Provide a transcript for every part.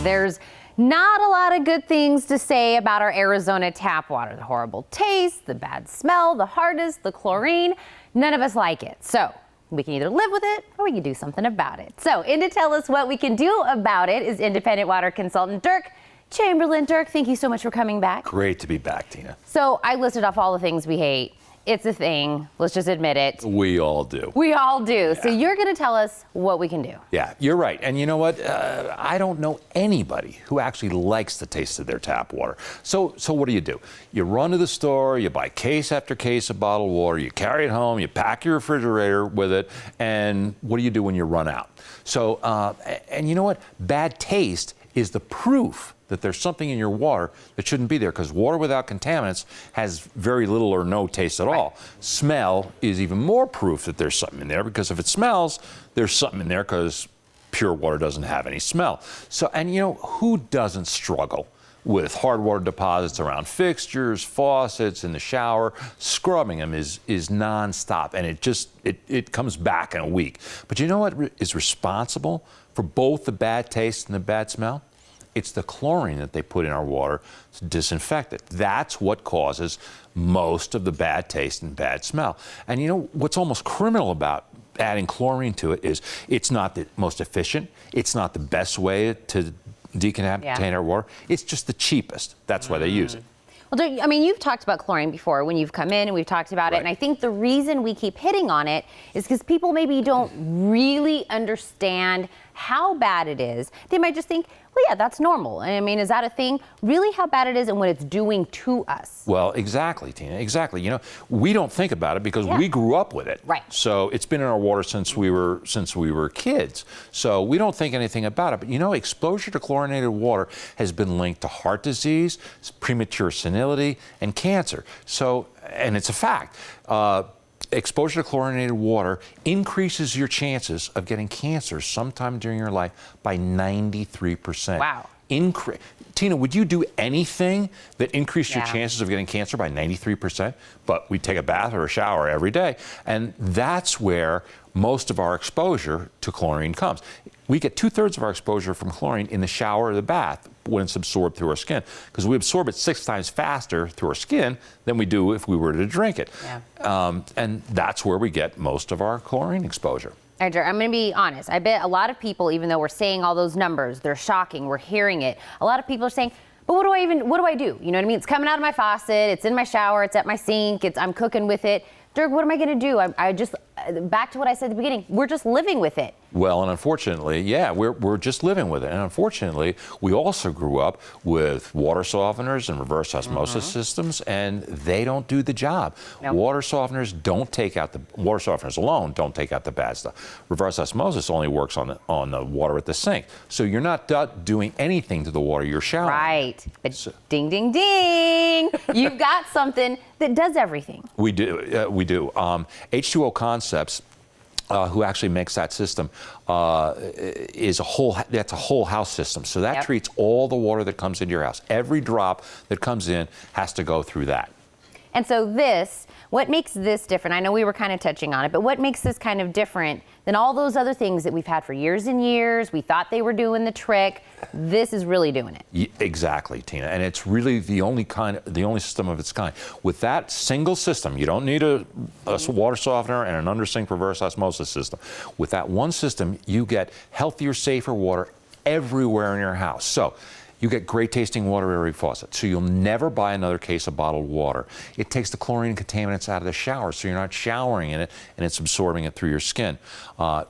There's not a lot of good things to say about our Arizona tap water. The horrible taste, the bad smell, the hardness, the chlorine. None of us like it. So we can either live with it or we can do something about it. So in to tell us what we can do about it is independent water consultant Dirk Chamberlain. Dirk, thank you so much for coming back. Great to be back, Tina. So I listed off all the things we hate. It's a thing. Let's just admit it. We all do. We all do. Yeah. So you're going to tell us what we can do. Yeah, you're right. And you know what? I don't know anybody who actually likes the taste of their tap water. So what do? You run to the store, you buy case after case of bottled water, you carry it home, you pack your refrigerator with it, and what do you do when you run out? So, and you know what? Bad taste is the proof that there's something in your water that shouldn't be there, because water without contaminants has very little or no taste at all. Smell is even more proof that there's something in there, because if it smells, there's something in there, because pure water doesn't have any smell. So, and you know, who doesn't struggle with hard water deposits around fixtures, faucets, in the shower? Scrubbing them is nonstop, and it comes back in a week. But you know what is responsible for both the bad taste and the bad smell? It's the chlorine that they put in our water to disinfect it. That's what causes most of the bad taste and bad smell. And you know what's almost criminal about adding chlorine to it is it's not the most efficient, it's not the best way to decontaminate our water, it's just the cheapest. That's why they use it. Well, I mean, you've talked about chlorine before when you've come in and we've talked about it. And I think the reason we keep hitting on it is because people maybe don't really understand how bad it is. They might just think, well, yeah, that's normal. I mean, is that a thing? Really how bad it is and what it's doing to us. Well, exactly, Tina, exactly. You know, we don't think about it because we grew up with it. Right. So it's been in our water since we were kids. So we don't think anything about it. But you know, exposure to chlorinated water has been linked to heart disease, premature senility, and cancer. So, and it's a fact. Exposure to chlorinated water increases your chances of getting cancer sometime during your life by 93%. Wow. Tina, would you do anything that increased your chances of getting cancer by 93%? But we take a bath or a shower every day. And that's where most of our exposure to chlorine comes. We get 2/3 of our exposure from chlorine in the shower or the bath when it's absorbed through our skin, because we absorb it 6 times faster through our skin than we do if we were to drink it. Yeah. And that's where we get most of our chlorine exposure. I'm going to be honest. I bet a lot of people, even though we're saying all those numbers, they're shocking, we're hearing it. A lot of people are saying, but what do I do? You know what I mean? It's coming out of my faucet, it's in my shower, it's at my sink, I'm cooking with it. Dirk, what am I going to do? I just, back to what I said at the beginning, we're just living with it. Well, and unfortunately, we're just living with it. And unfortunately, we also grew up with water softeners and reverse osmosis systems, and they don't do the job. Nope. Water softeners alone don't take out the bad stuff. Reverse osmosis only works on the water at the sink. So you're not doing anything to the water you're showering. Right. But ding, ding, ding. You've got something that does everything. We do. We do. H2O Concepts, who actually makes that system, that's a whole house system. So that treats all the water that comes into your house. Every drop that comes in has to go through that. And so what makes this different? I know we were kind of touching on it, but what makes this kind of different than all those other things that we've had for years and years? We thought they were doing the trick. This is really doing it. Exactly, Tina. And it's really the only system of its kind. With that single system, you don't need a water softener and an under-sink reverse osmosis system. With that one system, you get healthier, safer water everywhere in your house. So you get great tasting water every faucet. So you'll never buy another case of bottled water. It takes the chlorine contaminants out of the shower, so you're not showering in it and it's absorbing it through your skin.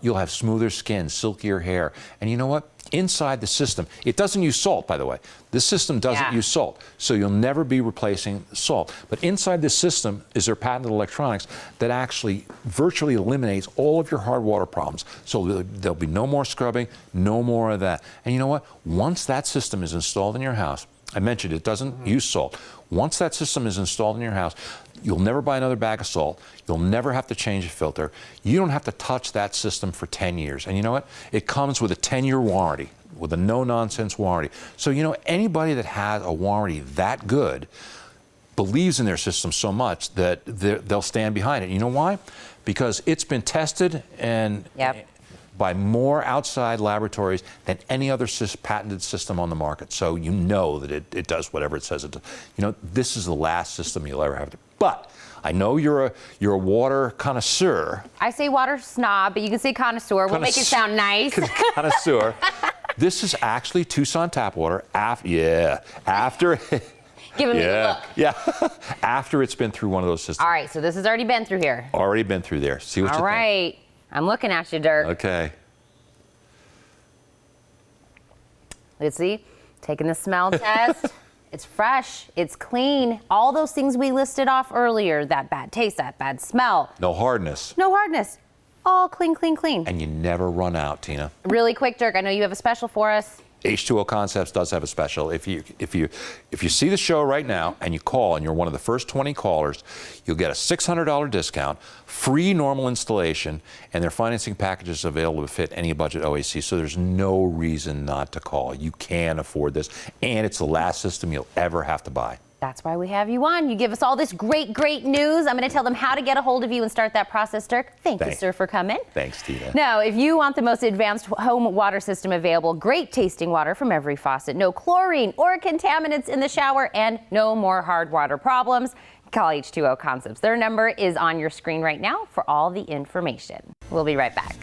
You'll have smoother skin, silkier hair. And you know what? Inside the system, it doesn't use salt, by the way. This system doesn't use salt, so you'll never be replacing salt. But inside this system is their patented electronics that actually virtually eliminates all of your hard water problems. So there'll be no more scrubbing, no more of that. And you know what? Once that system is installed in your house, I mentioned it doesn't use salt. Once that system is installed in your house, you'll never buy another bag of salt. You'll never have to change a filter. You don't have to touch that system for 10 years. And you know what? It comes with a 10-year warranty, with a no-nonsense warranty. So, you know, anybody that has a warranty that good believes in their system so much that they'll stand behind it. You know why? Because it's been tested and by more outside laboratories than any other patented system on the market. So you know that it does whatever it says it does. You know, this is the last system you'll ever have to. But I know you're a water connoisseur. I say water snob, but you can say connoisseur. We'll make it sound nice. Connoisseur. This is actually Tucson tap water. After. Giving me the look. Yeah. After it's been through one of those systems. All right, so this has already been through here. Already been through there. See what you think. All right. I'm looking at you, Dirk. Okay. Let's see. Taking the smell test. It's fresh. It's clean. All those things we listed off earlier, that bad taste, that bad smell. No hardness. No hardness. All clean, clean, clean. And you never run out, Tina. Really quick, Dirk, I know you have a special for us. H2O Concepts does have a special. If you see the show right now and you call and you're one of the first 20 callers, you'll get a $600 discount, free normal installation, and their financing packages available to fit any budget OAC. So there's no reason not to call. You can afford this, and it's the last system you'll ever have to buy. That's why we have you on. You give us all this great, great news. I'm going to tell them how to get a hold of you and start that process, Dirk. Thank you, sir, for coming. Thanks, Tina. Now, if you want the most advanced home water system available, great tasting water from every faucet, no chlorine or contaminants in the shower, and no more hard water problems, call H2O Concepts. Their number is on your screen right now for all the information. We'll be right back.